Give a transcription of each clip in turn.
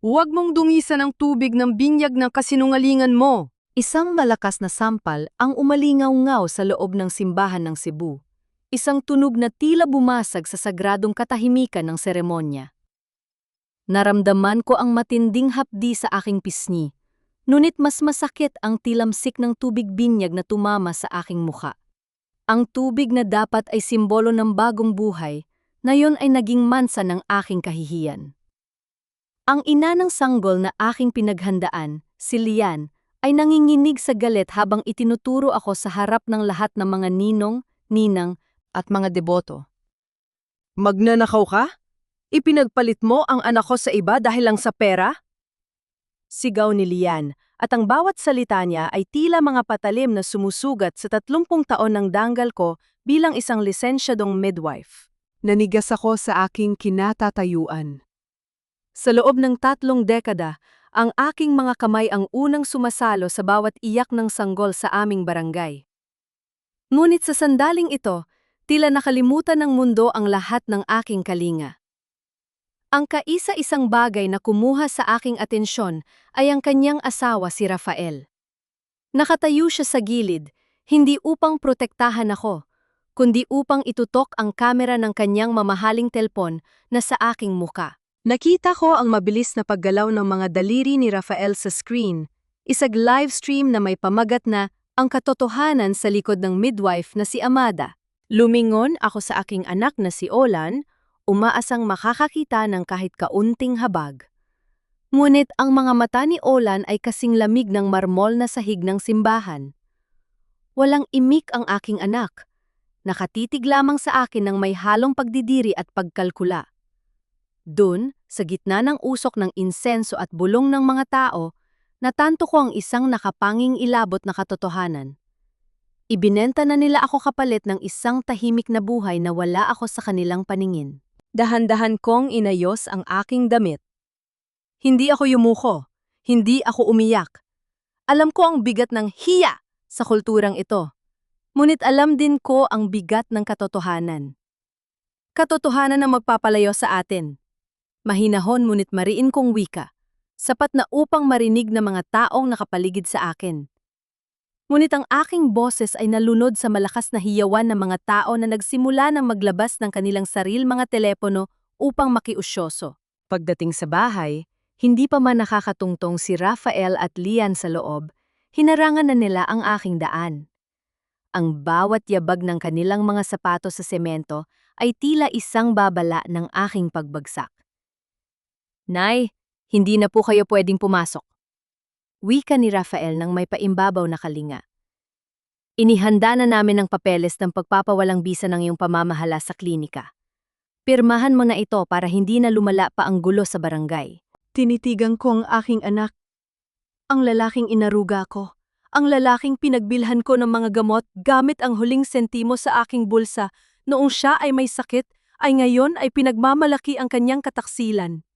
Huwag mong dungisan ang tubig ng binyag ng kasinungalingan mo. Isang malakas na sampal ang umalingaw-ngaw sa loob ng simbahan ng Cebu. Isang tunog na tila bumasag sa sagradong katahimikan ng seremonya. Naramdaman ko ang matinding hapdi sa aking pisngi, ngunit mas masakit ang tilamsik ng tubig binyag na tumama sa aking mukha. Ang tubig na dapat ay simbolo ng bagong buhay, ngayon ay naging mansa ng aking kahihiyan. Ang ina ng sanggol na aking pinaghandaan, si Lian, ay nanginginig sa galit habang itinuturo ako sa harap ng lahat ng mga ninong, ninang, at mga deboto. Magnanakaw ka? Ipinagpalit mo ang anak ko sa iba dahil lang sa pera? Sigaw ni Lian, at ang bawat salita niya ay tila mga patalim na sumusugat sa 30 taon ng danggal ko bilang isang lisensyadong midwife. Nanigas ako sa aking kinatatayuan. Sa loob ng 3 dekada, ang aking mga kamay ang unang sumasalo sa bawat iyak ng sanggol sa aming barangay. Ngunit sa sandaling ito, tila nakalimutan ng mundo ang lahat ng aking kalinga. Ang kaisa-isang bagay na kumuha sa aking atensyon ay ang kanyang asawa si Rafael. Nakatayo siya sa gilid, hindi upang protektahan ako, kundi upang itutok ang kamera ng kanyang mamahaling telpon na sa aking muka. Nakita ko ang mabilis na paggalaw ng mga daliri ni Rafael sa screen, isang live stream na may pamagat na ang katotohanan sa likod ng midwife na si Amada. Lumingon ako sa aking anak na si Olan, umaasang makakakita ng kahit kaunting habag. Ngunit ang mga mata ni Olan ay kasing lamig ng marmol na sahig ng simbahan. Walang imik ang aking anak. Nakatitig lamang sa akin ng may halong pagdidiri at pagkalkula. Doon, sa gitna ng usok ng insenso at bulong ng mga tao, natanto ko ang isang nakapanging ilabot na katotohanan. Ibinenta na nila ako kapalit ng isang tahimik na buhay na wala ako sa kanilang paningin. Dahan-dahan kong inayos ang aking damit. Hindi ako yumuko, hindi ako umiyak. Alam ko ang bigat ng hiya sa kulturang ito. Ngunit alam din ko ang bigat ng katotohanan. Katotohanan na magpapalayo sa atin. Mahinahon ngunit mariin kong wika, sapat na upang marinig ng mga taong nakapaligid sa akin. Ngunit ang aking boses ay nalunod sa malakas na hiyawan ng mga tao na nagsimula ng maglabas ng kanilang saril mga telepono upang makiusyoso. Pagdating sa bahay, hindi pa man nakakatungtong si Rafael at Lian sa loob, hinarangan na nila ang aking daan. Ang bawat yabag ng kanilang mga sapatos sa semento ay tila isang babala ng aking pagbagsak. Nay, hindi na po kayo pwedeng pumasok. Wika ni Rafael nang may paimbabaw na kalinga. Inihanda na namin ang papeles ng pagpapawalang bisa ng iyong pamamahala sa klinika. Pirmahan mo na ito para hindi na lumala pa ang gulo sa barangay. Tinitigan ko ang aking anak. Ang lalaking inaruga ko. Ang lalaking pinagbilhan ko ng mga gamot gamit ang huling sentimo sa aking bulsa noong siya ay may sakit ay ngayon ay pinagmamalaki ang kanyang kataksilan.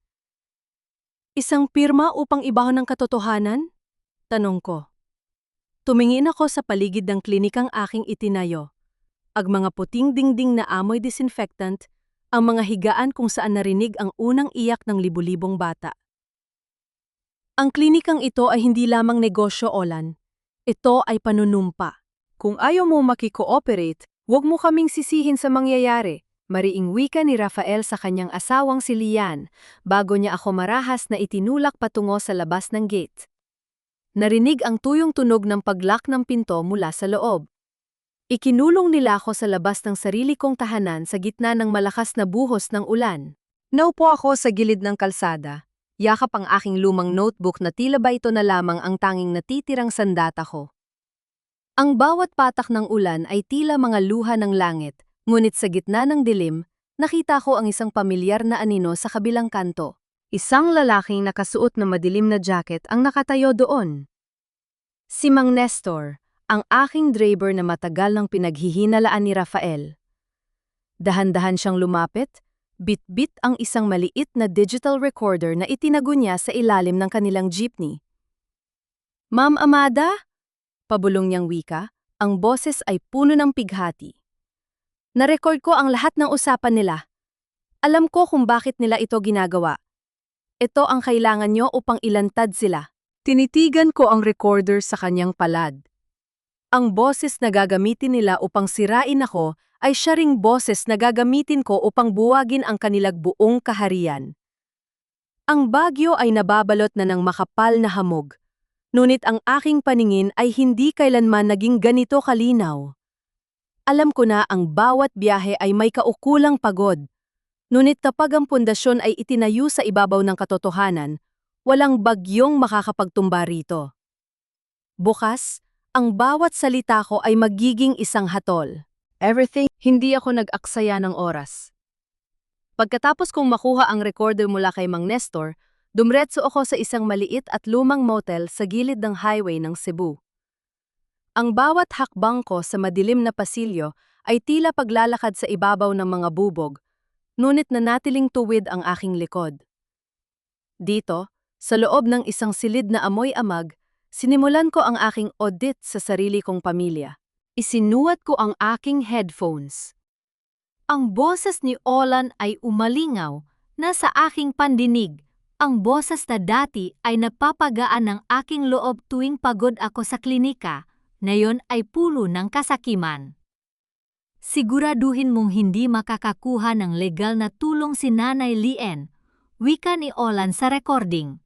Isang pirma upang ibahon ng katotohanan? Tanong ko. Tumingin ako sa paligid ng klinikang aking itinayo. Ang mga puting dingding na amoy disinfectant, ang mga higaan kung saan narinig ang unang iyak ng libu-libong bata. Ang klinikang ito ay hindi lamang negosyo, Olan. Ito ay panunumpa. Kung ayaw mo makikooperate, huwag mo kaming sisihin sa mangyayari. Mariing wika ni Rafael sa kanyang asawang si Lian, bago niya ako marahas na itinulak patungo sa labas ng gate. Narinig ang tuyong tunog ng paglock ng pinto mula sa loob. Ikinulong nila ako sa labas ng sarili kong tahanan sa gitna ng malakas na buhos ng ulan. Naupo ako sa gilid ng kalsada, yakap ang aking lumang notebook na tila ba ito na lamang ang tanging natitirang sandata ko. Ang bawat patak ng ulan ay tila mga luha ng langit. Ngunit sa gitna ng dilim, nakita ko ang isang pamilyar na anino sa kabilang kanto. Isang lalaking nakasuot na madilim na jacket ang nakatayo doon. Si Mang Nestor, ang aking driver na matagal nang pinaghihinalaan ni Rafael. Dahan-dahan siyang lumapit, bit-bit ang isang maliit na digital recorder na itinago niya sa ilalim ng kanilang jeepney. Ma'am Amada? Pabulong niyang wika, ang boses ay puno ng pighati. Na-record ko ang lahat ng usapan nila. Alam ko kung bakit nila ito ginagawa. Ito ang kailangan nyo upang ilantad sila. Tinitigan ko ang recorder sa kanyang palad. Ang boses na gagamitin nila upang sirain ako ay siya ring boses na gagamitin ko upang buwagin ang kanilang buong kaharian. Ang bagyo ay nababalot na ng makapal na hamog. Ngunit ang aking paningin ay hindi kailanman naging ganito kalinaw. Alam ko na ang bawat biyahe ay may kaukulang pagod. Ngunit kapag ang pundasyon ay itinayo sa ibabaw ng katotohanan, walang bagyong makakapagtumba rito. Bukas, ang bawat salita ko ay magiging isang hatol. Hindi ako nag-aksaya ng oras. Pagkatapos kong makuha ang recorder mula kay Mang Nestor, dumretso ako sa isang maliit at lumang motel sa gilid ng highway ng Cebu. Ang bawat hakbang ko sa madilim na pasilyo ay tila paglalakad sa ibabaw ng mga bubog, ngunit nanatiling tuwid ang aking likod. Dito, sa loob ng isang silid na amoy amag, sinimulan ko ang aking audit sa sarili kong pamilya. Isinuwat ko ang aking headphones. Ang boses ni Olan ay umalingaw na sa aking pandinig. Ang boses na dati ay nagpapagaan ng aking loob tuwing pagod ako sa klinika, ngayon ay pulo ng kasakiman. Siguraduhin mong hindi makakakuha ng legal na tulong si Nanay Lien, wika ni Olan sa recording.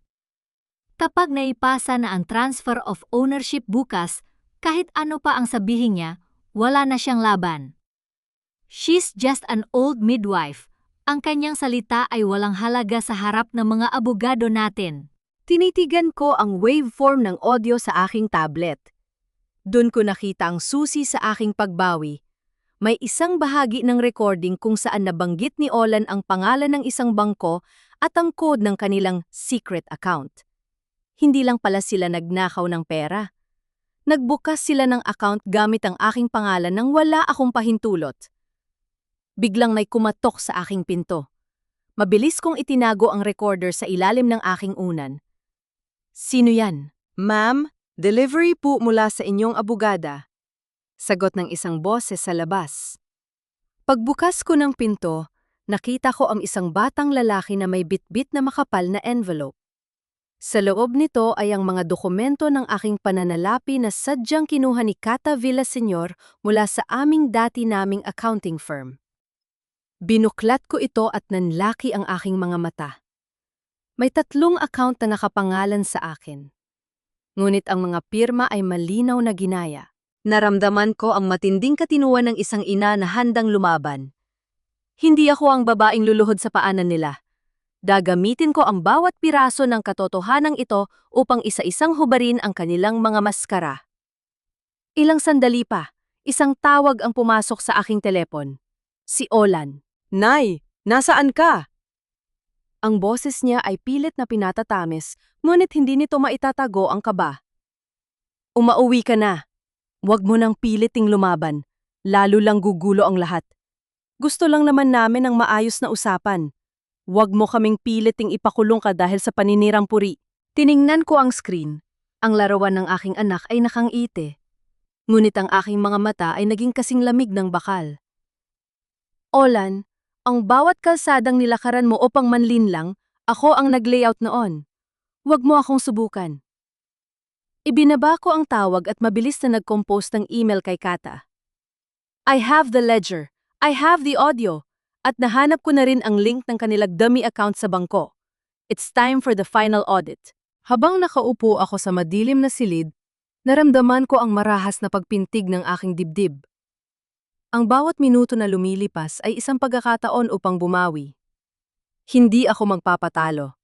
Kapag naipasa na ang transfer of ownership bukas, kahit ano pa ang sabihin niya, wala na siyang laban. She's just an old midwife. Ang kanyang salita ay walang halaga sa harap ng mga abogado natin. Tinitigan ko ang waveform ng audio sa aking tablet. Doon ko nakita ang susi sa aking pagbawi. May isang bahagi ng recording kung saan nabanggit ni Olan ang pangalan ng isang bangko at ang code ng kanilang secret account. Hindi lang pala sila nagnakaw ng pera. Nagbukas sila ng account gamit ang aking pangalan nang wala akong pahintulot. Biglang may kumatok sa aking pinto. Mabilis kong itinago ang recorder sa ilalim ng aking unan. Sino yan? Ma'am, delivery po mula sa inyong abogada. Sagot ng isang boses sa labas. Pagbukas ko ng pinto, nakita ko ang isang batang lalaki na may bitbit na makapal na envelope. Sa loob nito ay ang mga dokumento ng aking pananalapi na sadyang kinuha ni Kata Villaseñor mula sa aming dati naming accounting firm. Binuklat ko ito at nanlaki ang aking mga mata. May 3 account na nakapangalan sa akin. Ngunit ang mga pirma ay malinaw na ginaya. Naramdaman ko ang matinding katinuan ng isang ina na handang lumaban. Hindi ako ang babaeng luluhod sa paanan nila. Gagamitin ko ang bawat piraso ng katotohanang ito upang isa-isang hubarin ang kanilang mga maskara. Ilang sandali pa, isang tawag ang pumasok sa aking telepon. Si Olan. Nay, nasaan ka? Ang boses niya ay pilit na pinatatamis, ngunit hindi nito maitatago ang kaba. Umauwi ka na. Huwag mo nang piliting lumaban. Lalo lang gugulo ang lahat. Gusto lang naman namin ng maayos na usapan. Huwag mo kaming piliting ipakulong ka dahil sa paninirang puri. Tiningnan ko ang screen. Ang larawan ng aking anak ay nakangiti. Ngunit ang aking mga mata ay naging kasing lamig ng bakal. Olan, ang bawat kalsadang nilakaran mo upang manlinlang, ako ang nag-layout noon. Huwag mo akong subukan. Ibinaba ko ang tawag at mabilis na nag-compose ng email kay Kata. I have the ledger. I have the audio. At nahanap ko na rin ang link ng kanilang dummy account sa bangko. It's time for the final audit. Habang nakaupo ako sa madilim na silid, naramdaman ko ang marahas na pagpintig ng aking dibdib. Ang bawat minuto na lumilipas ay isang pagkakataon upang bumawi. Hindi ako magpapatalo.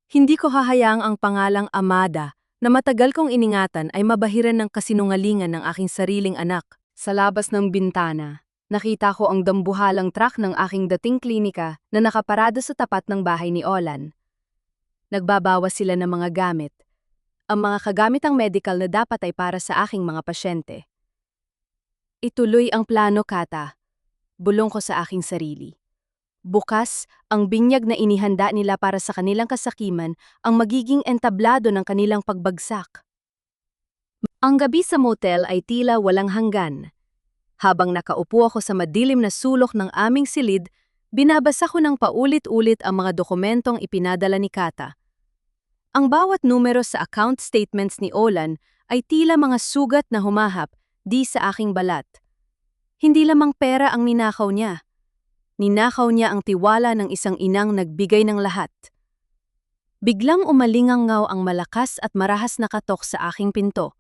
Hindi ko hahayaang ang pangalang Amada na matagal kong iningatan ay mabahiran ng kasinungalingan ng aking sariling anak. Sa labas ng bintana, nakita ko ang dambuhalang truck ng aking dating klinika na nakaparada sa tapat ng bahay ni Olan. Nagbabawas sila ng mga gamit. Ang mga kagamitang medical na dapat ay para sa aking mga pasyente. Ituloy ang plano, Kata. Bulong ko sa aking sarili. Bukas, ang binyag na inihanda nila para sa kanilang kasakiman ang magiging entablado ng kanilang pagbagsak. Ang gabi sa motel ay tila walang hanggan. Habang nakaupo ako sa madilim na sulok ng aming silid, Binabasa ko ng paulit-ulit ang mga dokumentong ipinadala ni Kata. Ang bawat numero sa account statements ni Olan ay tila mga sugat na humahap di sa aking balat. Hindi lamang pera ang ninakaw niya. Ninakaw niya ang tiwala ng isang inang nagbigay ng lahat. Biglang umalingangaw ang malakas at marahas na katok sa aking pinto.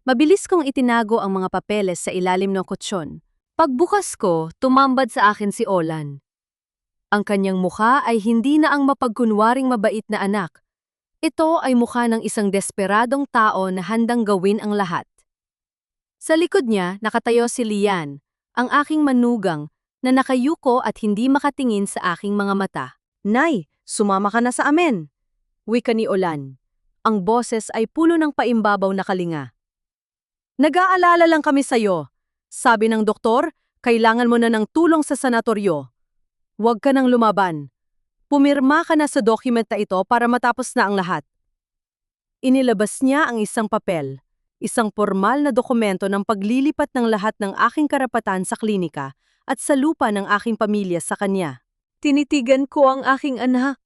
Mabilis kong itinago ang mga papeles sa ilalim ng kutsyon. Pagbukas ko, tumambad sa akin si Olan. Ang kanyang mukha ay hindi na ang mapagkunwaring mabait na anak. Ito ay mukha ng isang desperadong tao na handang gawin ang lahat. Sa likod niya, nakatayo si Lian, ang aking manugang, na nakayuko at hindi makatingin sa aking mga mata. Nay, sumama ka na sa amin. Wika ni Olan. Ang boses ay puno ng paimbabaw na kalinga. Nag-aalala lang kami sa'yo. Sabi ng doktor, kailangan mo na ng tulong sa sanatoryo. Huwag ka nang lumaban. Pumirma ka na sa document na ito para matapos na ang lahat. Inilabas niya ang isang papel, isang formal na dokumento ng paglilipat ng lahat ng aking karapatan sa klinika at sa lupa ng aking pamilya sa kanya. Tinitigan ko ang aking anak.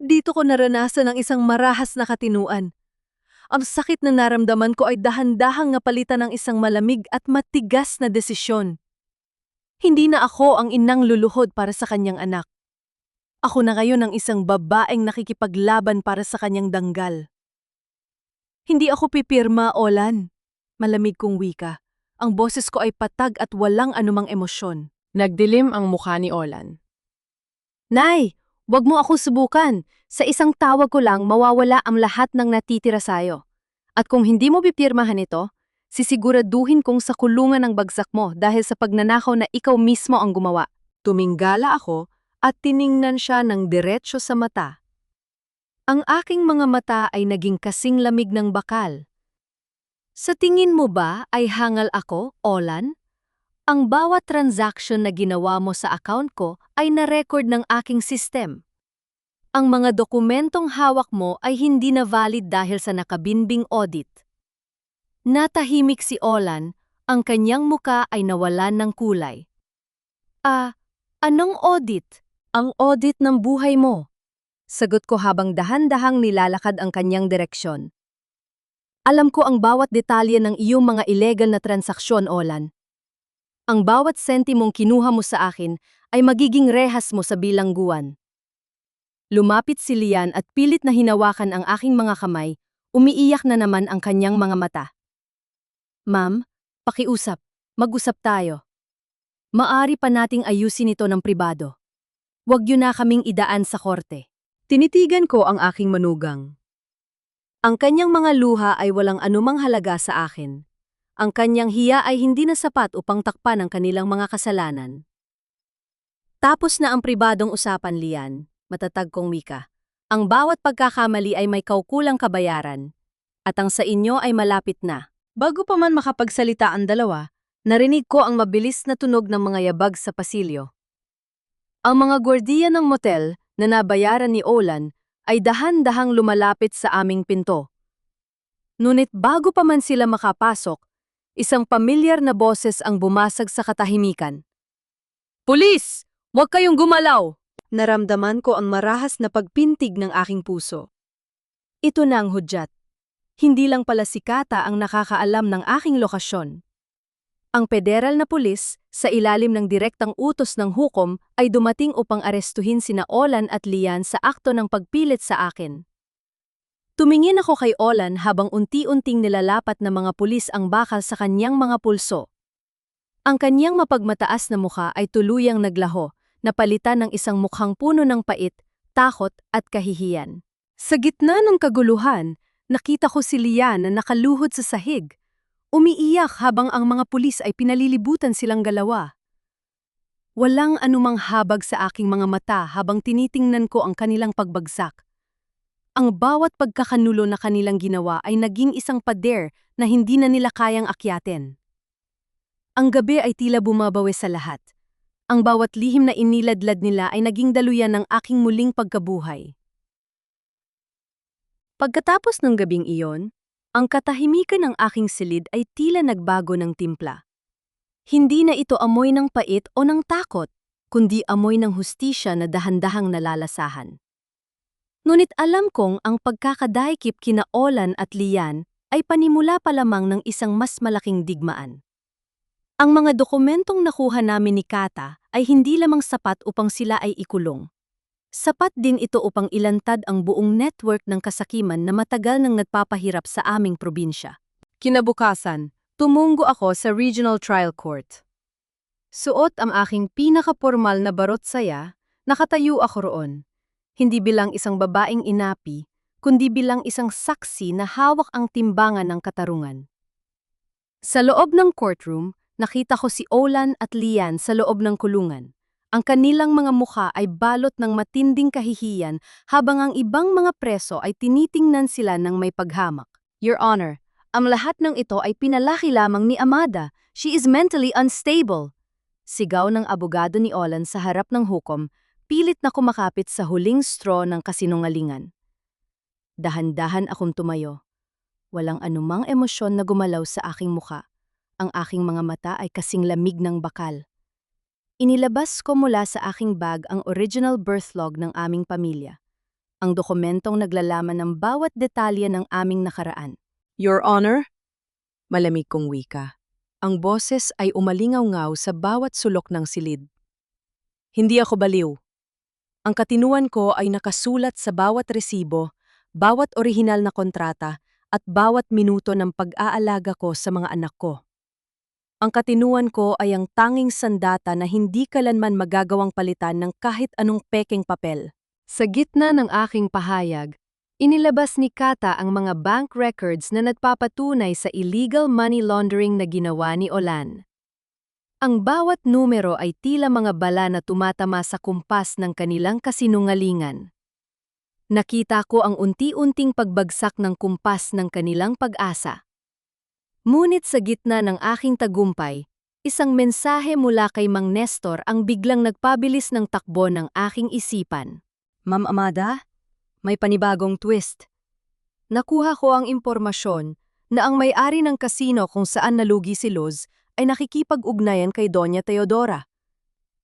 Dito ko naranasan ang isang marahas na katinuan. Ang sakit na naramdaman ko ay dahan-dahang napalitan ng isang malamig at matigas na desisyon. Hindi na ako ang inang luluhod para sa kanyang anak. Ako na ngayon ang isang babaeng nakikipaglaban para sa kanyang danggal. Hindi ako pipirma, Olan. Malamig kong wika. Ang boses ko ay patag at walang anumang emosyon. Nagdilim ang mukha ni Olan. Nay, wag mo ako subukan. Sa isang tawag ko lang mawawala ang lahat ng natitira sa'yo. At kung hindi mo pipirmahan ito, sisiguraduhin kong sa kulungan ang bagsak mo dahil sa pagnanakaw na ikaw mismo ang gumawa. Tuminggala ako at tiningnan siya ng diretsyo sa mata. Ang aking mga mata ay naging kasing lamig ng bakal. Sa tingin mo ba ay hangal ako, Olan? Ang bawat transaction na ginawa mo sa account ko ay na-record ng aking system. Ang mga dokumentong hawak mo ay hindi na valid dahil sa nakabinbing audit. Natahimik si Olan, ang kanyang muka ay nawalan ng kulay. Anong audit? Ang audit ng buhay mo. Sagot ko habang dahan-dahang nilalakad ang kanyang direksyon. Alam ko ang bawat detalye ng iyong mga illegal na transaksyon, Olan. Ang bawat sentimong kinuha mo sa akin ay magiging rehas mo sa bilangguan. Lumapit si Lian at pilit na hinawakan ang aking mga kamay, umiiyak na naman ang kanyang mga mata. Ma'am, pakiusap, mag-usap tayo. Maari pa nating ayusin ito ng pribado. Huwag yun na kaming idaan sa korte. Tinitigan ko ang aking manugang. Ang kanyang mga luha ay walang anumang halaga sa akin. Ang kanyang hiya ay hindi na sapat upang takpan ang kanilang mga kasalanan. Tapos na ang pribadong usapan, Lian, matatag kong wika. Ang bawat pagkakamali ay may kaukulang kabayaran, at ang sa inyo ay malapit na. Bago pa man makapagsalita ang dalawa, narinig ko ang mabilis na tunog ng mga yabag sa pasilyo. Ang mga gwardiya ng motel na nabayaran ni Olan ay dahan-dahang lumalapit sa aming pinto. Ngunit bago pa man sila makapasok, isang pamilyar na boses ang bumasag sa katahimikan. Pulis! Huwag kayong gumalaw! Naramdaman ko ang marahas na pagpintig ng aking puso. Ito na ang hudyat. Hindi lang pala si Kata ang nakakaalam ng aking lokasyon. Ang federal na pulis, sa ilalim ng direktang utos ng hukom, ay dumating upang arestuhin sina Olan at Lian sa akto ng pagpilit sa akin. Tumingin ako kay Olan habang unti-unting nilalapat ng mga pulis ang bakal sa kanyang mga pulso. Ang kanyang mapagmataas na mukha ay tuluyang naglaho, napalitan ng isang mukhang puno ng pait, takot at kahihiyan. Sa gitna ng kaguluhan, nakita ko si Lian na nakaluhod sa sahig. Umiiyak habang ang mga pulis ay pinalilibutan silang galawa. Walang anumang habag sa aking mga mata habang tinitingnan ko ang kanilang pagbagsak. Ang bawat pagkakanulo na kanilang ginawa ay naging isang pader na hindi na nila kayang akyatin. Ang gabi ay tila bumabawi sa lahat. Ang bawat lihim na iniladlad nila ay naging daluyan ng aking muling pagkabuhay. Pagkatapos ng gabing iyon, ang katahimikan ng aking silid ay tila nagbago ng timpla. Hindi na ito amoy ng pait o ng takot, kundi amoy ng hustisya na dahan-dahang nalalasahan. Ngunit alam kong ang pagkakadaikip kina Olan at Lian ay panimula pa lamang ng isang mas malaking digmaan. Ang mga dokumentong nakuha namin ni Kata ay hindi lamang sapat upang sila ay ikulong. Sapat din ito upang ilantad ang buong network ng kasakiman na matagal nang nagpapahirap sa aming probinsya. Kinabukasan, tumungo ako sa Regional Trial Court. Suot ang aking pinakapormal na barot-saya, nakatayo ako roon. Hindi bilang isang babaeng inapi, kundi bilang isang saksi na hawak ang timbangan ng katarungan. Sa loob ng courtroom, nakita ko si Olan at Lian sa loob ng kulungan. Ang kanilang mga mukha ay balot ng matinding kahihiyan habang ang ibang mga preso ay tinitingnan sila ng may paghamak. Your Honor, ang lahat ng ito ay pinalaki lamang ni Amada. She is mentally unstable. Sigaw ng abogado ni Olan sa harap ng hukom, pilit na kumakapit sa huling straw ng kasinungalingan. Dahan-dahan akong tumayo. Walang anumang emosyon na gumalaw sa aking mukha. Ang aking mga mata ay kasing lamig ng bakal. Inilabas ko mula sa aking bag ang original birth log ng aming pamilya. Ang dokumentong naglalaman ng bawat detalye ng aming nakaraan. Your Honor, malamig kong wika. Ang boses ay umalingaw-ngaw sa bawat sulok ng silid. Hindi ako baliw. Ang katinuan ko ay nakasulat sa bawat resibo, bawat orihinal na kontrata, at bawat minuto ng pag-aalaga ko sa mga anak ko. Ang katinuan ko ay ang tanging sandata na hindi kailanman magagawang palitan ng kahit anong pekeng papel. Sa gitna ng aking pahayag, inilabas ni Kata ang mga bank records na nagpapatunay sa illegal money laundering na ginawa ni Olan. Ang bawat numero ay tila mga bala na tumatama sa kumpas ng kanilang kasinungalingan. Nakita ko ang unti-unting pagbagsak ng kumpas ng kanilang pag-asa. Ngunit sa gitna ng aking tagumpay, isang mensahe mula kay Mang Nestor ang biglang nagpabilis ng takbo ng aking isipan. Ma'am Amada, may panibagong twist. Nakuha ko ang impormasyon na ang may-ari ng kasino kung saan nalugi si Luz ay nakikipag-ugnayan kay Doña Teodora.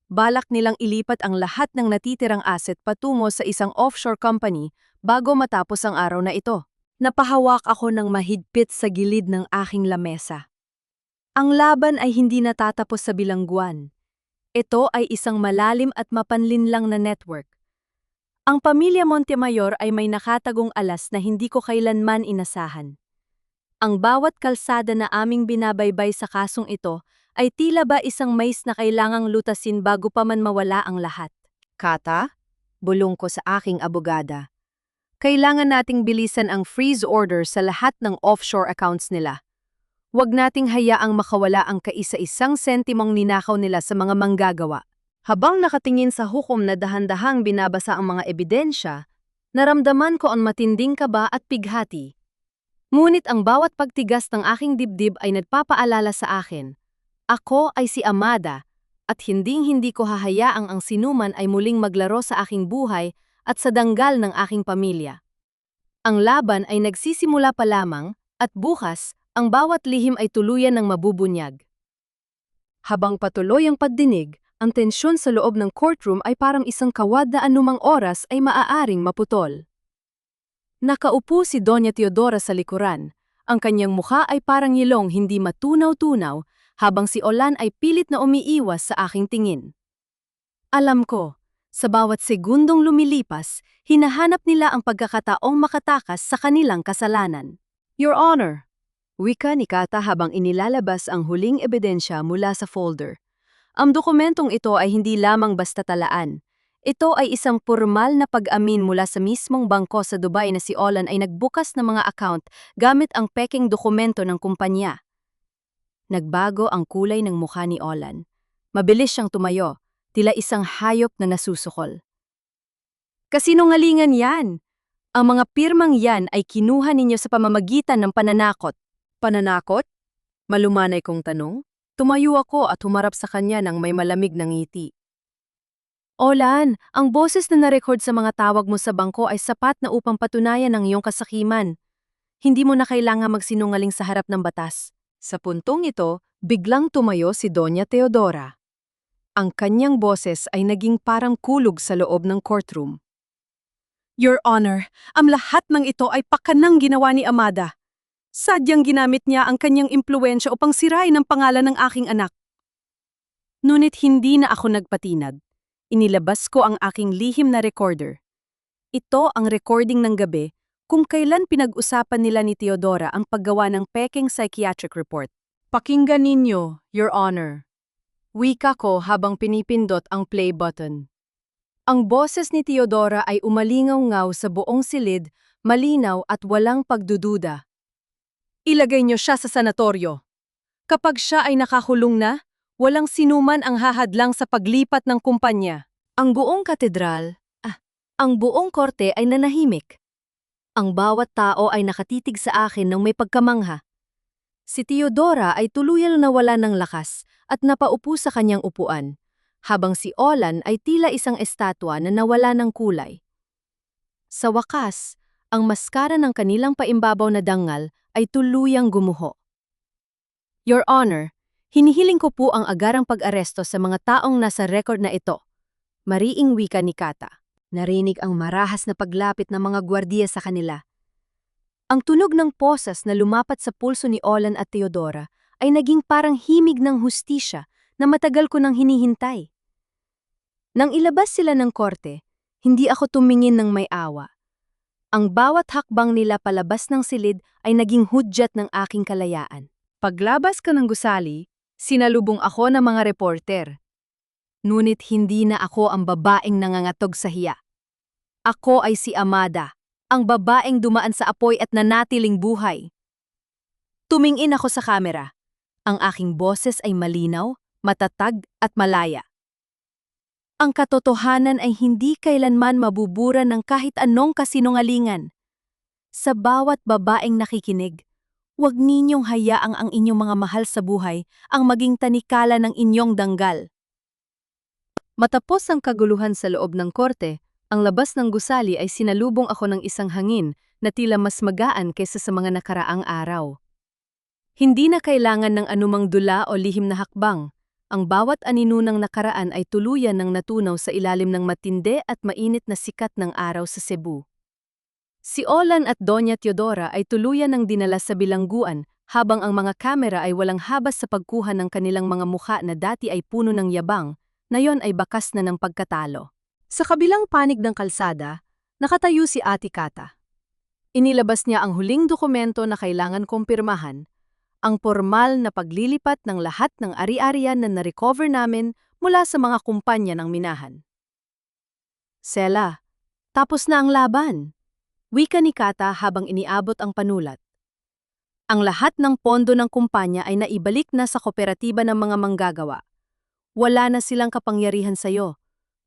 Balak nilang ilipat ang lahat ng natitirang asset patungo sa isang offshore company bago matapos ang araw na ito. Napahawak ako ng mahigpit sa gilid ng aking lamesa. Ang laban ay hindi natatapos sa bilangguan. Ito ay isang malalim at mapanlinlang na network. Ang pamilya Montemayor ay may nakatagong alas na hindi ko kailanman inasahan. Ang bawat kalsada na aming binabaybay sa kasong ito ay tila ba isang mais na kailangang lutasin bago pa man mawala ang lahat. Kata, bulong ko sa aking abogada. Kailangan nating bilisan ang freeze order sa lahat ng offshore accounts nila. Huwag nating hayaang makawala ang kaisa-isang sentimong ninakaw nila sa mga manggagawa. Habang nakatingin sa hukom na dahan-dahang binabasa ang mga ebidensya, naramdaman ko ang matinding kaba at pighati. Ngunit ang bawat pagtigas ng aking dibdib ay nagpapaalala sa akin. Ako ay si Amada, at hinding-hindi ko hahayaang ang sinuman ay muling maglaro sa aking buhay at sa danggal ng aking pamilya. Ang laban ay nagsisimula pa lamang, at bukas, ang bawat lihim ay tuluyan ng mabubunyag. Habang patuloy ang pagdinig, ang tensyon sa loob ng courtroom ay parang isang kawad na anumang oras ay maaaring maputol. Nakaupo si Doña Teodora sa likuran. Ang kanyang mukha ay parang yilong hindi matunaw-tunaw, habang si Olan ay pilit na umiiwas sa aking tingin. Alam ko, sa bawat segundong lumilipas, hinahanap nila ang pagkakataong makatakas sa kanilang kasalanan. Your Honor, wika ni Kata habang inilalabas ang huling ebidensya mula sa folder. Ang dokumentong ito ay hindi lamang basta talaan. Ito ay isang formal na pag-amin mula sa mismong bangko sa Dubai na si Olan ay nagbukas ng mga account gamit ang peking dokumento ng kumpanya. Nagbago ang kulay ng mukha ni Olan. Mabilis siyang tumayo, tila isang hayop na nasusukol. Kasinungalingan yan! Ang mga pirmang yan ay kinuha ninyo sa pamamagitan ng pananakot. Pananakot? Malumanay kong tanong. Tumayo ako at humarap sa kanya ng may malamig na ngiti. Olan, ang boses na narecord sa mga tawag mo sa bangko ay sapat na upang patunayan ang iyong kasakiman. Hindi mo na kailangan magsinungaling sa harap ng batas. Sa puntong ito, biglang tumayo si Doña Teodora. Ang kanyang boses ay naging parang kulog sa loob ng courtroom. Your Honor, ang lahat ng ito ay pakanang ginawa ni Amada. Sadyang ginamit niya ang kanyang impluwensya upang sirain ang pangalan ng aking anak. Ngunit hindi na ako nagpatinag. Inilabas ko ang aking lihim na recorder. Ito ang recording ng gabi kung kailan pinag-usapan nila ni Teodora ang paggawa ng peking psychiatric report. Pakinggan ninyo, Your Honor. Wika ko habang pinipindot ang play button. Ang boses ni Teodora ay umalingaw-ngaw sa buong silid, malinaw at walang pagdududa. Ilagay niyo siya sa sanatoryo. Kapag siya ay nakakulong na, walang sinuman ang hahadlang sa paglipat ng kumpanya. Ang buong ang buong korte ay nanahimik. Ang bawat tao ay nakatitig sa akin ng may pagkamangha. Si Teodora ay tuluyan na wala ng lakas at napaupo sa kanyang upuan, habang si Olan ay tila isang estatwa na nawala ng kulay. Sa wakas, ang maskara ng kanilang paimbabaw na dangal ay tuluyang gumuho. Your Honor, hinihiling ko po ang agarang pag-aresto sa mga taong nasa record na ito. Mariing wika ni Kata. Narinig ang marahas na paglapit ng mga gwardiya sa kanila. Ang tunog ng posas na lumapat sa pulso ni Olan at Teodora ay naging parang himig ng hustisya na matagal ko nang hinihintay. Nang ilabas sila ng korte, hindi ako tumingin ng may awa. Ang bawat hakbang nila palabas ng silid ay naging hudyat ng aking kalayaan. Paglabas ka ng gusali, sinalubong ako ng mga reporter. Ngunit hindi na ako ang babaeng nangangatog sa hiya. Ako ay si Amada, ang babaeng dumaan sa apoy at nanatiling buhay. Tumingin ako sa kamera. Ang aking boses ay malinaw, matatag at malaya. Ang katotohanan ay hindi kailanman mabubura ng kahit anong kasinungalingan. Sa bawat babaeng nakikinig, huwag ninyong hayaang ang inyong mga mahal sa buhay ang maging tanikala ng inyong danggal. Matapos ang kaguluhan sa loob ng korte, ang labas ng gusali ay sinalubong ako ng isang hangin na tila mas magaan kaysa sa mga nakaraang araw. Hindi na kailangan ng anumang dula o lihim na hakbang. Ang bawat aninunang nakaraan ay tuluyan ng natunaw sa ilalim ng matindi at mainit na sikat ng araw sa Cebu. Si Olan at Doña Teodora ay tuluyan ng dinala sa bilangguan habang ang mga kamera ay walang habas sa pagkuha ng kanilang mga mukha na dati ay puno ng yabang, ngayon ay bakas na ng pagkatalo. Sa kabilang panig ng kalsada, nakatayo si Ate Kata. Inilabas niya ang huling dokumento na kailangan kumpirmahan, ang formal na paglilipat ng lahat ng ari-arian na na-recover namin mula sa mga kumpanya ng minahan. Sela, tapos na ang laban. Wika ni Kata habang iniabot ang panulat. Ang lahat ng pondo ng kumpanya ay naibalik na sa kooperatiba ng mga manggagawa. Wala na silang kapangyarihan sa'yo.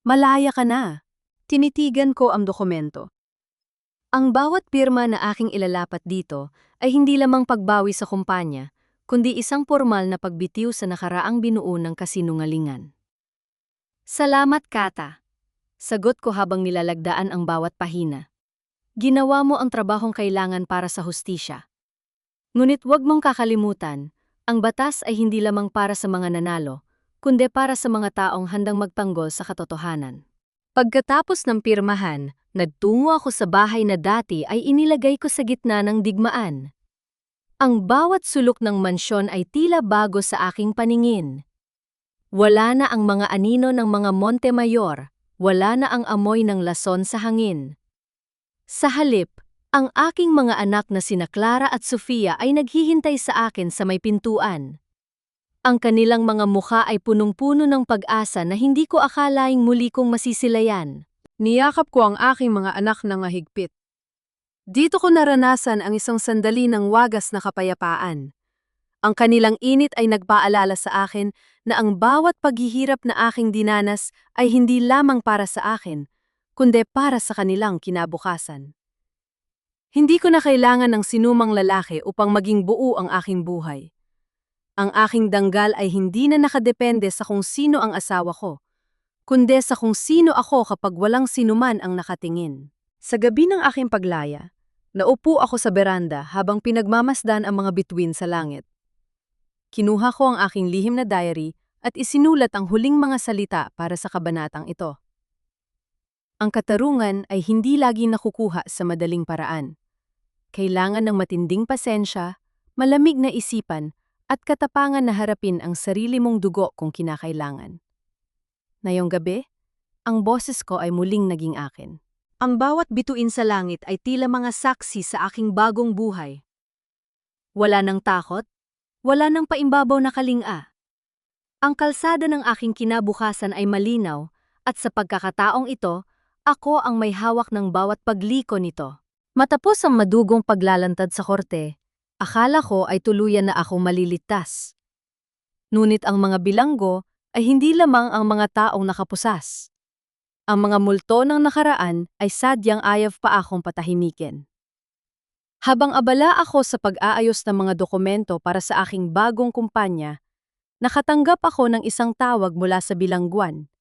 Malaya ka na. Tinitigan ko ang dokumento. Ang bawat pirma na aking ilalapat dito ay hindi lamang pagbawi sa kumpanya, kundi isang formal na pagbitiw sa nakaraang binuo ng kasinungalingan. Salamat, Kata. Sagot ko habang nilalagdaan ang bawat pahina. Ginawa mo ang trabahong kailangan para sa hustisya. Ngunit huwag mong kakalimutan, ang batas ay hindi lamang para sa mga nanalo, kundi para sa mga taong handang magtanggol sa katotohanan. Pagkatapos ng pirmahan, nagtungo ako sa bahay na dati ay inilagay ko sa gitna ng digmaan. Ang bawat sulok ng mansyon ay tila bago sa aking paningin. Wala na ang mga anino ng mga Montemayor, wala na ang amoy ng lason sa hangin. Sa halip, ang aking mga anak na sina Clara at Sofia ay naghihintay sa akin sa may pintuan. Ang kanilang mga mukha ay punong-puno ng pag-asa na hindi ko akalaing muli kong masisilayan. Niyakap ko ang aking mga anak ng mahigpit. Dito ko naranasan ang isang sandali ng wagas na kapayapaan. Ang kanilang init ay nagpaalala sa akin na ang bawat paghihirap na aking dinanas ay hindi lamang para sa akin, kundi para sa kanilang kinabukasan. Hindi ko na kailangan ng sinumang lalaki upang maging buo ang aking buhay. Ang aking danggal ay hindi na nakadepende sa kung sino ang asawa ko, kundi sa kung sino ako kapag walang sinuman ang nakatingin. Sa gabi ng aking paglaya, naupo ako sa beranda habang pinagmamasdan ang mga bituin sa langit. Kinuha ko ang aking lihim na diary at isinulat ang huling mga salita para sa kabanatang ito. Ang katarungan ay hindi lagi nakukuha sa madaling paraan. Kailangan ng matinding pasensya, malamig na isipan, at katapangan na harapin ang sarili mong dugo kung kinakailangan. Ngayong gabi, ang boses ko ay muling naging akin. Ang bawat bituin sa langit ay tila mga saksi sa aking bagong buhay. Wala nang takot, wala nang paimbabaw na kalinga. Ang kalsada ng aking kinabukasan ay malinaw, at sa pagkakataong ito, ako ang may hawak ng bawat pagliko nito. Matapos ang madugong paglalantad sa korte, akala ko ay tuluyan na akong maliligtas. Ngunit ang mga bilanggo ay hindi lamang ang mga taong nakapusas. Ang mga multo ng nakaraan ay sadyang ayaw pa akong patahimikin. Habang abala ako sa pag-aayos ng mga dokumento para sa aking bagong kumpanya, nakatanggap ako ng isang tawag mula sa bilangguan.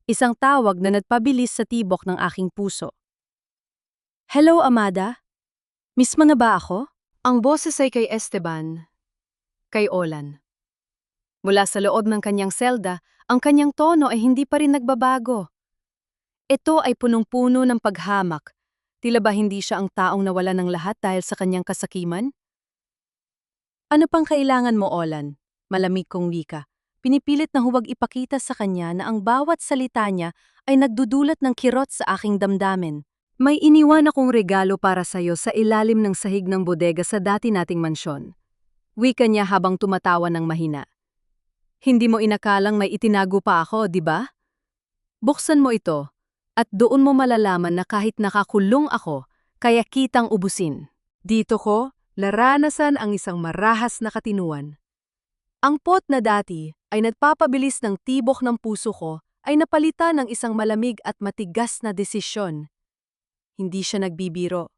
Isang tawag na nagpabilis sa tibok ng aking puso. Hello, Amada? Miss mo na ba ako? Ang boses ay kay Esteban, kay Olan. Mula sa loob ng kanyang selda, ang kanyang tono ay hindi pa rin nagbabago. Ito ay punong-puno ng paghamak. Tila ba hindi siya ang taong nawala ng lahat dahil sa kanyang kasakiman? Ano pang kailangan mo, Olan? Malamig kong wika. Pinipilit na huwag ipakita sa kanya na ang bawat salita niya ay nagdudulot ng kirot sa aking damdamin. May iniwan akong regalo para sa'yo sa ilalim ng sahig ng bodega sa dati nating mansyon. Wika niya habang tumatawa ng mahina. Hindi mo inakalang may itinago pa ako, di ba? Buksan mo ito. At doon mo malalaman na kahit nakakulong ako, kaya kitang ubusin. Dito ko, naranasan ang isang marahas na katinuan. Ang pot na dati ay nagpapabilis ng tibok ng puso ko ay napalitan ng isang malamig at matigas na desisyon. Hindi siya nagbibiro.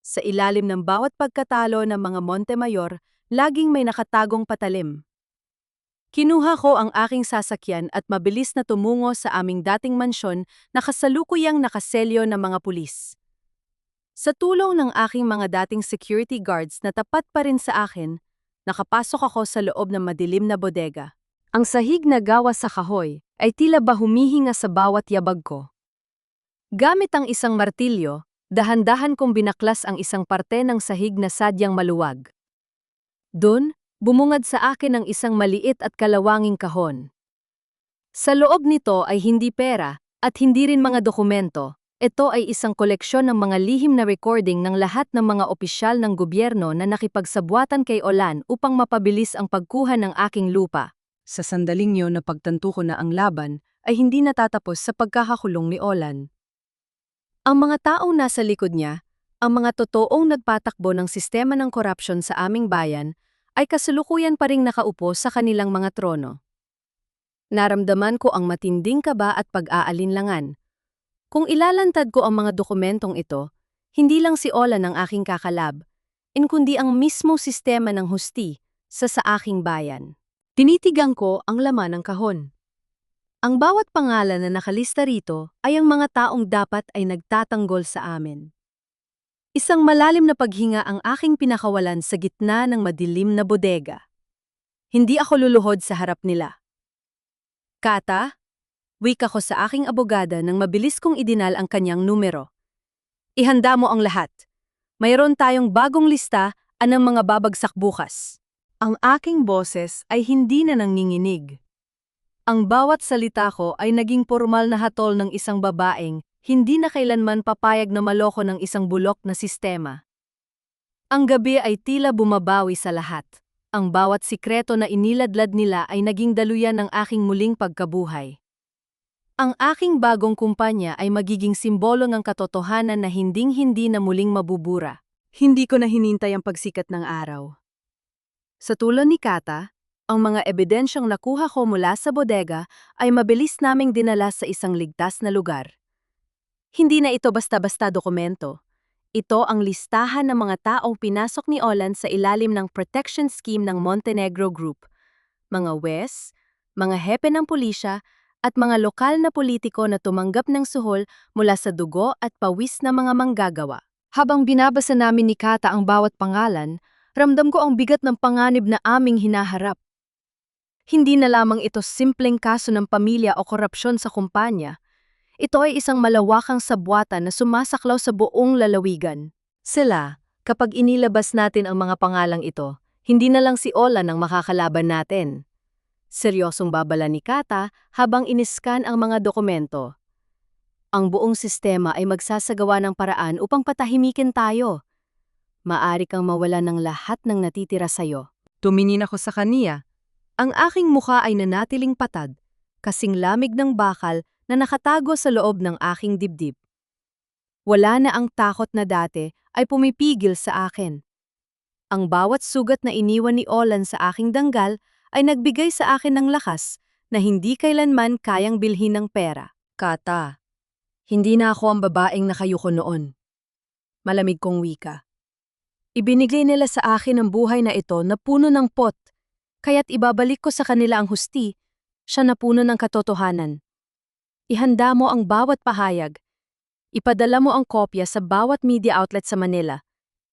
Sa ilalim ng bawat pagkatalo ng mga Montemayor, laging may nakatagong patalim. Kinuha ko ang aking sasakyan at mabilis na tumungo sa aming dating mansyon na kasalukuyang nakaselyo ng mga pulis. Sa tulong ng aking mga dating security guards na tapat pa rin sa akin, nakapasok ako sa loob ng madilim na bodega. Ang sahig na gawa sa kahoy ay tila ba humihinga sa bawat yabag ko. Gamit ang isang martilyo, dahan-dahan kong binaklas ang isang parte ng sahig na sadyang maluwag. Doon, bumungad sa akin ang isang maliit at kalawanging kahon. Sa loob nito ay hindi pera at hindi rin mga dokumento. Ito ay isang koleksyon ng mga lihim na recording ng lahat ng mga opisyal ng gobyerno na nakipagsabwatan kay Olan upang mapabilis ang pagkuha ng aking lupa. Sa sandaling yun na pagtanto ko na ang laban ay hindi natatapos sa pagkakakulong ni Olan. Ang mga taong nasa likod niya, ang mga totoong nagpatakbo ng sistema ng korupsyon sa aming bayan, ay kasalukuyan pa ring nakaupo sa kanilang mga trono. Naramdaman ko ang matinding kaba at pag-aalinlangan. Kung ilalantad ko ang mga dokumentong ito, hindi lang si Olan ang aking kakalab, kundi ang mismong sistema ng husti sa aking bayan. Tinitigan ko ang laman ng kahon. Ang bawat pangalan na nakalista rito ay ang mga taong dapat ay nagtatanggol sa amin. Isang malalim na paghinga ang aking pinakawalan sa gitna ng madilim na bodega. Hindi ako luluhod sa harap nila. Kata, wika ko sa aking abogada nang mabilis kong idinal ang kanyang numero. Ihanda mo ang lahat. Mayroon tayong bagong lista ng mga babagsak bukas. Ang aking boses ay hindi na nanginginig. Ang bawat salita ko ay naging formal na hatol ng isang babaeng hindi na kailanman papayag na maloko ng isang bulok na sistema. Ang gabi ay tila bumabawi sa lahat. Ang bawat sikreto na iniladlad nila ay naging daluyan ng aking muling pagkabuhay. Ang aking bagong kumpanya ay magiging simbolo ng katotohanan na hinding-hindi na muling mabubura. Hindi ko na hinintay ang pagsikat ng araw. Sa tulad ni Kata, ang mga ebidensyang nakuha ko mula sa bodega ay mabilis naming dinala sa isang ligtas na lugar. Hindi na ito basta-basta dokumento. Ito ang listahan ng mga taong pinasok ni Olan sa ilalim ng protection scheme ng Montenegro Group, mga wes, mga hepe ng pulisya, at mga lokal na politiko na tumanggap ng suhol mula sa dugo at pawis na mga manggagawa. Habang binabasa namin ni Kata ang bawat pangalan, ramdam ko ang bigat ng panganib na aming hinaharap. Hindi na lamang ito simpleng kaso ng pamilya o korupsyon sa kumpanya. Ito ay isang malawakang sabwatan na sumasaklaw sa buong lalawigan. Sila, kapag inilabas natin ang mga pangalang ito, hindi na lang si Olan ang makakalaban natin. Seryosong babala ni Kata habang iniskan ang mga dokumento. Ang buong sistema ay magsasagawa ng paraan upang patahimikin tayo. Maari kang mawala ng lahat ng natitira sa'yo. Tumingin ako sa kaniya. Ang aking mukha ay nanatiling patad, kasing lamig ng bakal na nakatago sa loob ng aking dibdib. Wala na ang takot na dati ay pumipigil sa akin. Ang bawat sugat na iniwan ni Olan sa aking danggal ay nagbigay sa akin ng lakas na hindi kailanman kayang bilhin ng pera. Kata, hindi na ako ang babaeng nakayuko noon. Malamig kong wika. Ibinigay nila sa akin ang buhay na ito na puno ng pot, kaya't ibabalik ko sa kanila ang husti, siya na puno ng katotohanan. Ihanda mo ang bawat pahayag. Ipadala mo ang kopya sa bawat media outlet sa Manila,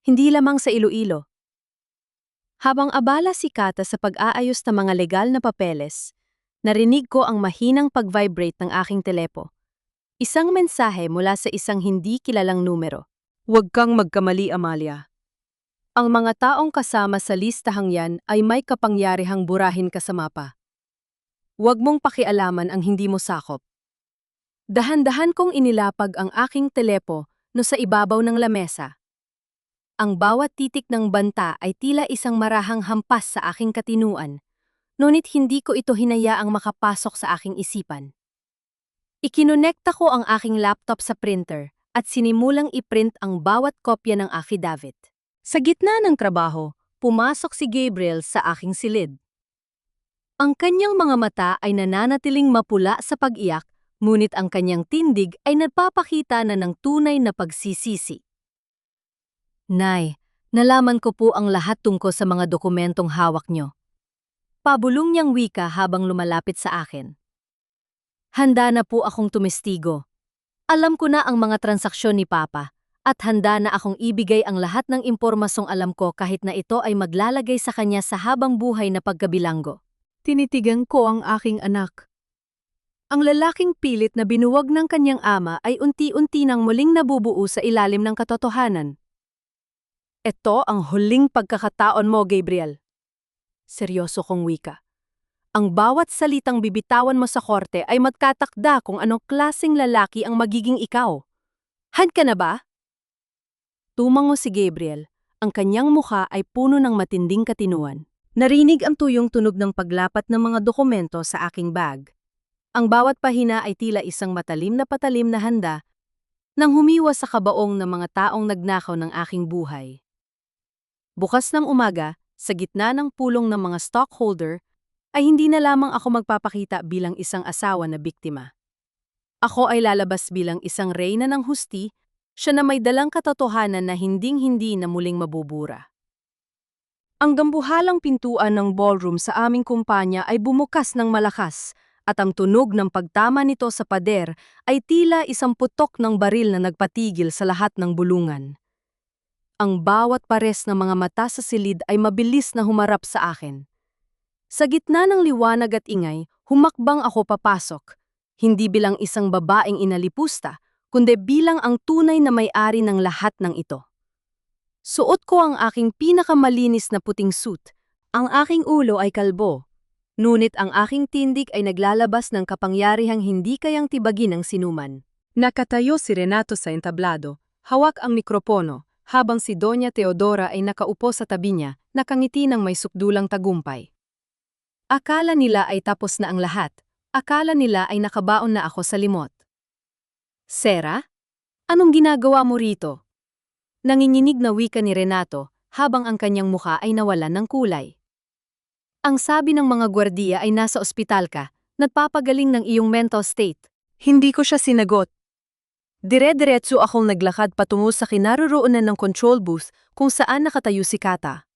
hindi lamang sa Iloilo. Habang abala si Kata sa pag-aayos ng mga legal na papeles, narinig ko ang mahinang pag-vibrate ng aking telepo. Isang mensahe mula sa isang hindi kilalang numero. Huwag kang magkamali, Amalia. Ang mga taong kasama sa listahang yan ay may kapangyarihang burahin ka sa mapa. Huwag mong pakialaman ang hindi mo sakop. Dahan-dahan kong inilapag ang aking telepo no sa ibabaw ng lamesa. Ang bawat titik ng banta ay tila isang marahang hampas sa aking katinuan, ngunit hindi ko ito hinayaang makapasok sa aking isipan. Ikinonekta ko ang aking laptop sa printer at sinimulang iprint ang bawat kopya ng affidavit. Sa gitna ng trabaho, pumasok si Gabriel sa aking silid. Ang kanyang mga mata ay nananatiling mapula sa pag-iyak, ngunit ang kanyang tindig ay nagpapakita na ng tunay na pagsisisi. Nay, nalaman ko po ang lahat tungkol sa mga dokumentong hawak nyo. Pabulong niyang wika habang lumalapit sa akin. Handa na po akong tumestigo. Alam ko na ang mga transaksyon ni Papa, at handa na akong ibigay ang lahat ng impormasyong alam ko kahit na ito ay maglalagay sa kanya sa habang buhay na pagkabilanggo. Tinitigan ko ang aking anak. Ang lalaking pilit na binuwag ng kanyang ama ay unti-unti nang muling nabubuo sa ilalim ng katotohanan. Ito ang huling pagkakataon mo, Gabriel. Seryoso kong wika. Ang bawat salitang bibitawan mo sa korte ay magtatakda kung anong klaseng lalaki ang magiging ikaw. Hand ka na ba? Tumango si Gabriel. Ang kanyang mukha ay puno ng matinding katinuan. Narinig ang tuyong tunog ng paglapat ng mga dokumento sa aking bag. Ang bawat pahina ay tila isang matalim na handa nang humiwas sa kabaong ng mga taong nagnakaw ng aking buhay. Bukas ng umaga, sa gitna ng pulong ng mga stockholder, ay hindi na lamang ako magpapakita bilang isang asawa na biktima. Ako ay lalabas bilang isang reyna ng husti, siya na may dalang katotohanan na hinding-hindi na muling mabubura. Ang gambuhalang pintuan ng ballroom sa aming kumpanya ay bumukas ng malakas, at ang tunog ng pagtama nito sa pader ay tila isang putok ng baril na nagpatigil sa lahat ng bulungan. Ang bawat pares ng mga mata sa silid ay mabilis na humarap sa akin. Sa gitna ng liwanag at ingay, humakbang ako papasok, hindi bilang isang babaeng inalipusta, kundi bilang ang tunay na may-ari ng lahat ng ito. Suot ko ang aking pinakamalinis na puting suit, ang aking ulo ay kalbo, ngunit ang aking tindig ay naglalabas ng kapangyarihang hindi kayang tibagin ng sinuman. Nakatayo si Renato sa entablado, hawak ang mikropono, habang si Doña Teodora ay nakaupo sa tabi niya, nakangiti ng may sukdulang tagumpay. Akala nila ay tapos na ang lahat. Akala nila ay nakabaon na ako sa limot. Sera? Anong ginagawa mo rito? Nanginginig na wika ni Renato habang ang kanyang mukha ay nawalan ng kulay. Ang sabi ng mga gwardiya ay nasa ospital ka, nagpapagaling ng iyong mental state. Hindi ko siya sinagot. Dire-diretso akong naglakad patungo sa kinaroroonan ng control booth kung saan nakatayo si Kata.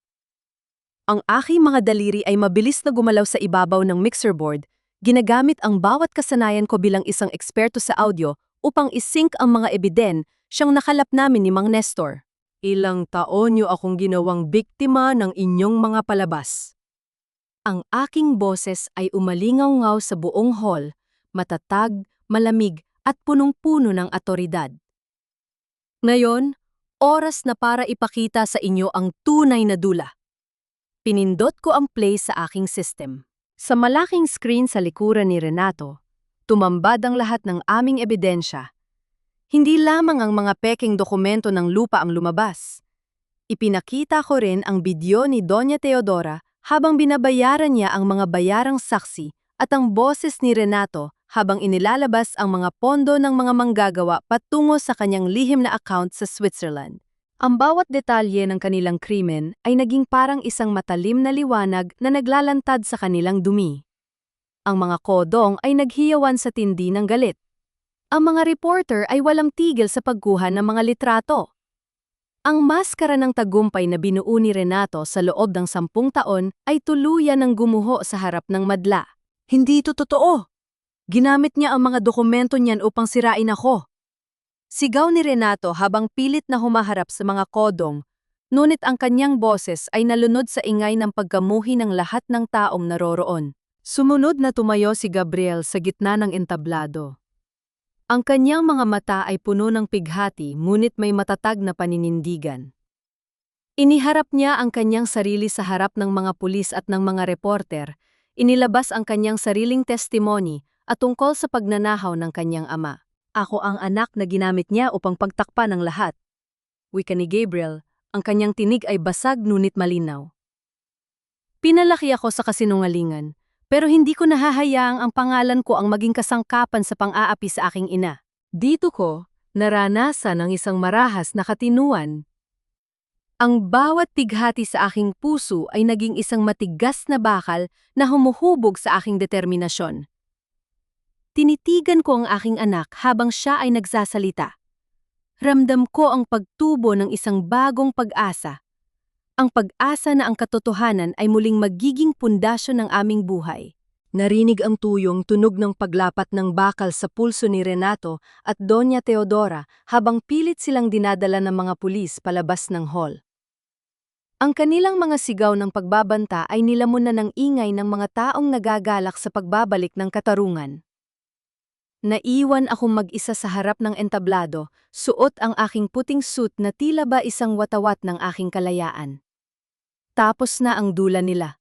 Ang aking mga daliri ay mabilis na gumalaw sa ibabaw ng mixer board, ginagamit ang bawat kasanayan ko bilang isang eksperto sa audio upang isync ang mga ebiden siyang nakalap namin ni Mang Nestor. Ilang taon niyo akong ginawang biktima ng inyong mga palabas. Ang aking boses ay umalingaw-ngaw sa buong hall, matatag, malamig at punong-puno ng atoridad. Ngayon, oras na para ipakita sa inyo ang tunay na dula. Pinindot ko ang play sa aking system. Sa malaking screen sa likuran ni Renato, tumambad ang lahat ng aming ebidensya. Hindi lamang ang mga peking dokumento ng lupa ang lumabas. Ipinakita ko rin ang video ni Doña Teodora habang binabayaran niya ang mga bayarang saksi at ang boses ni Renato habang inilalabas ang mga pondo ng mga manggagawa patungo sa kanyang lihim na account sa Switzerland. Ang bawat detalye ng kanilang krimen ay naging parang isang matalim na liwanag na naglalantad sa kanilang dumi. Ang mga kodong ay naghiyawan sa tindi ng galit. Ang mga reporter ay walang tigil sa pagkuha ng mga litrato. Ang maskara ng tagumpay na binuo ni Renato sa loob ng 10 taon ay tuluyan ng gumuho sa harap ng madla. Hindi ito totoo. Ginamit niya ang mga dokumento niyan upang sirain ako. Sigaw ni Renato habang pilit na humaharap sa mga kodong, ngunit ang kanyang boses ay nalunod sa ingay ng pagkamuhi ng lahat ng taong naroroon. Sumunod na tumayo si Gabriel sa gitna ng entablado. Ang kanyang mga mata ay puno ng pighati ngunit may matatag na paninindigan. Iniharap niya ang kanyang sarili sa harap ng mga pulis at ng mga reporter, inilabas ang kanyang sariling testimony at tungkol sa pagnanahaw ng kanyang ama. Ako ang anak na ginamit niya upang pagtakpan ng lahat. Wika ni Gabriel, ang kanyang tinig ay basag ngunit malinaw. Pinalaki ako sa kasinungalingan, pero hindi ko nahahayaang ang pangalan ko ang maging kasangkapan sa pang-aapi sa aking ina. Dito ko, naranasan ang isang marahas na katinuan. Ang bawat pighati sa aking puso ay naging isang matigas na bakal na humuhubog sa aking determinasyon. Tinitigan ko ang aking anak habang siya ay nagsasalita. Ramdam ko ang pagtubo ng isang bagong pag-asa. Ang pag-asa na ang katotohanan ay muling magiging pundasyon ng aming buhay. Narinig ang tuyong tunog ng paglapat ng bakal sa pulso ni Renato at Doña Teodora habang pilit silang dinadala ng mga pulis palabas ng hall. Ang kanilang mga sigaw ng pagbabanta ay nilamon na ng ingay ng mga taong nagagalak sa pagbabalik ng katarungan. Naiwan akong mag-isa sa harap ng entablado, suot ang aking puting suit na tila ba isang watawat ng aking kalayaan. Tapos na ang dula nila.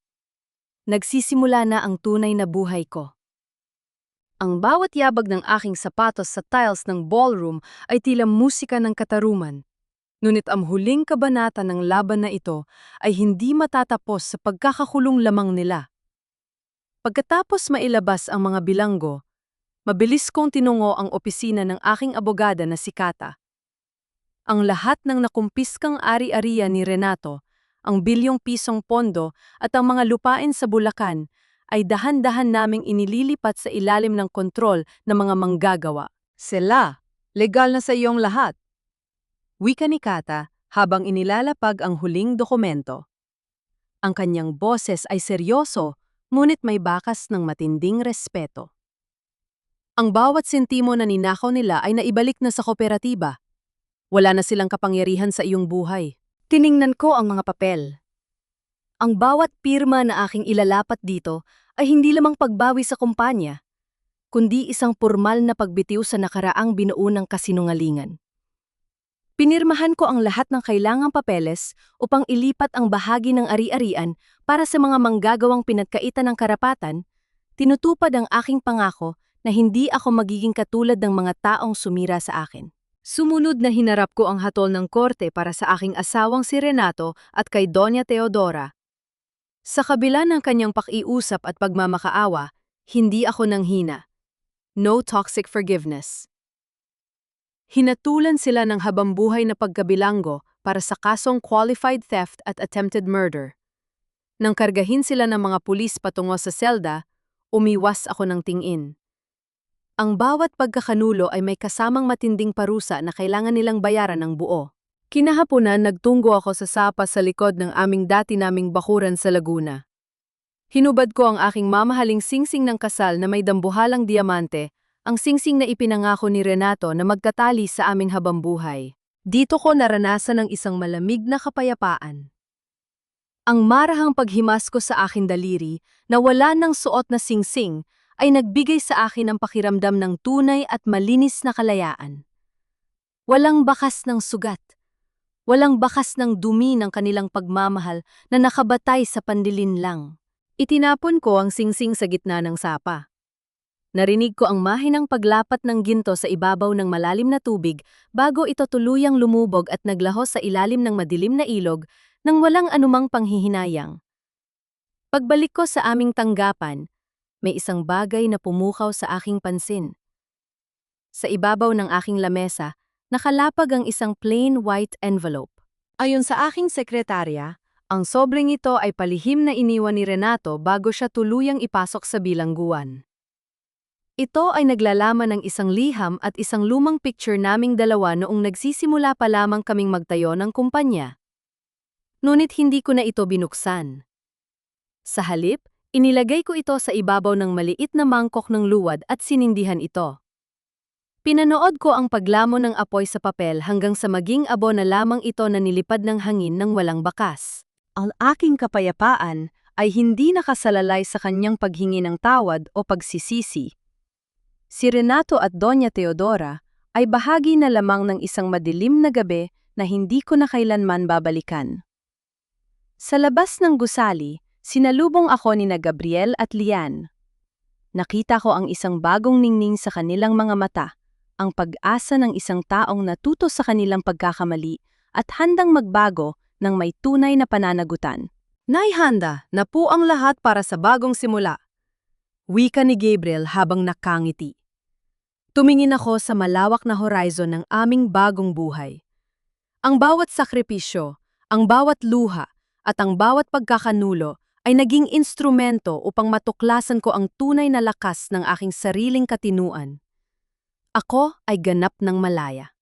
Nagsisimula na ang tunay na buhay ko. Ang bawat yabag ng aking sapatos sa tiles ng ballroom ay tila musika ng katarungan. Ngunit ang huling kabanata ng laban na ito ay hindi matatapos sa pagkakakulong lamang nila. Pagkatapos mailabas ang mga bilanggo, mabilis kong tinungo ang opisina ng aking abogada na si Kata. Ang lahat ng nakumpiskang ari-arian ni Renato, ang bilyong pisong pondo at ang mga lupain sa Bulacan ay dahan-dahan naming inililipat sa ilalim ng kontrol ng mga manggagawa. Sela, legal na sa iyong lahat. Wika ni Kata habang inilalapag ang huling dokumento. Ang kanyang boses ay seryoso, ngunit may bakas ng matinding respeto. Ang bawat sentimo na ninakaw nila ay naibalik na sa kooperatiba. Wala na silang kapangyarihan sa iyong buhay. Tiningnan ko ang mga papel. Ang bawat pirma na aking ilalapat dito ay hindi lamang pagbawi sa kumpanya, kundi isang pormal na pagbitiw sa nakaraang binuo ng kasinungalingan. Pinirmahan ko ang lahat ng kailangang papeles upang ilipat ang bahagi ng ari-arian para sa mga manggagawang pinagkaitan ng karapatan, tinutupad ang aking pangako na hindi ako magiging katulad ng mga taong sumira sa akin. Sumunod na hinarap ko ang hatol ng korte para sa aking asawang si Renato at kay Doña Teodora. Sa kabila ng kanyang pakiusap at pagmamakaawa, hindi ako nanghina. No toxic forgiveness. Hinatulan sila ng habambuhay na pagkabilanggo para sa kasong qualified theft at attempted murder. Nang kargahin sila ng mga pulis patungo sa selda, umiwas ako ng tingin. Ang bawat pagkakanulo ay may kasamang matinding parusa na kailangan nilang bayaran ng buo. Kinahaponan nagtunggo ako sa sapa sa likod ng aming dati naming bakuran sa Laguna. Hinubad ko ang aking mamahaling singsing ng kasal na may dambuhalang diamante, ang singsing na ipinangako ni Renato na magtatali sa aming habambuhay. Dito ko naranasan ang isang malamig na kapayapaan. Ang marahang paghimas ko sa aking daliri na wala ng suot na singsing ay nagbigay sa akin ng pakiramdam ng tunay at malinis na kalayaan. Walang bakas ng sugat. Walang bakas ng dumi ng kanilang pagmamahal na nakabatay sa pandilin lang. Itinapon ko ang singsing sa gitna ng sapa. Narinig ko ang mahinang paglapat ng ginto sa ibabaw ng malalim na tubig bago ito tuluyang lumubog at naglaho sa ilalim ng madilim na ilog nang walang anumang panghihinayang. Pagbalik ko sa aming tanggapan, may isang bagay na pumukaw sa aking pansin. Sa ibabaw ng aking lamesa, nakalapag ang isang plain white envelope. Ayon sa aking sekretarya, ang sobreng ito ay palihim na iniwan ni Renato bago siya tuluyang ipasok sa bilangguan. Ito ay naglalaman ng isang liham at isang lumang picture naming dalawa noong nagsisimula pa lamang kaming magtayo ng kumpanya. Ngunit hindi ko na ito binuksan. Sa halip, inilagay ko ito sa ibabaw ng maliit na mangkok ng luwad at sinindihan ito. Pinanood ko ang paglamon ng apoy sa papel hanggang sa maging abo na lamang ito na nilipad ng hangin ng walang bakas. Ang aking kapayapaan ay hindi nakasalalay sa kanyang paghingi ng tawad o pagsisisi. Si Renato at Doña Teodora ay bahagi na lamang ng isang madilim na gabi na hindi ko na kailanman babalikan. Sa labas ng gusali, sinalubong ako ni Gabriel at Lian. Nakita ko ang isang bagong ningning sa kanilang mga mata, ang pag-asa ng isang taong natuto sa kanilang pagkakamali at handang magbago ng may tunay na pananagutan. Naihanda na po ang lahat para sa bagong simula. Wika ni Gabriel habang nakangiti. Tumingin ako sa malawak na horizon ng aming bagong buhay. Ang bawat sakripisyo, ang bawat luha, at ang bawat pagkakanulo ay naging instrumento upang matuklasan ko ang tunay na lakas ng aking sariling katinuan. Ako ay ganap ng malaya.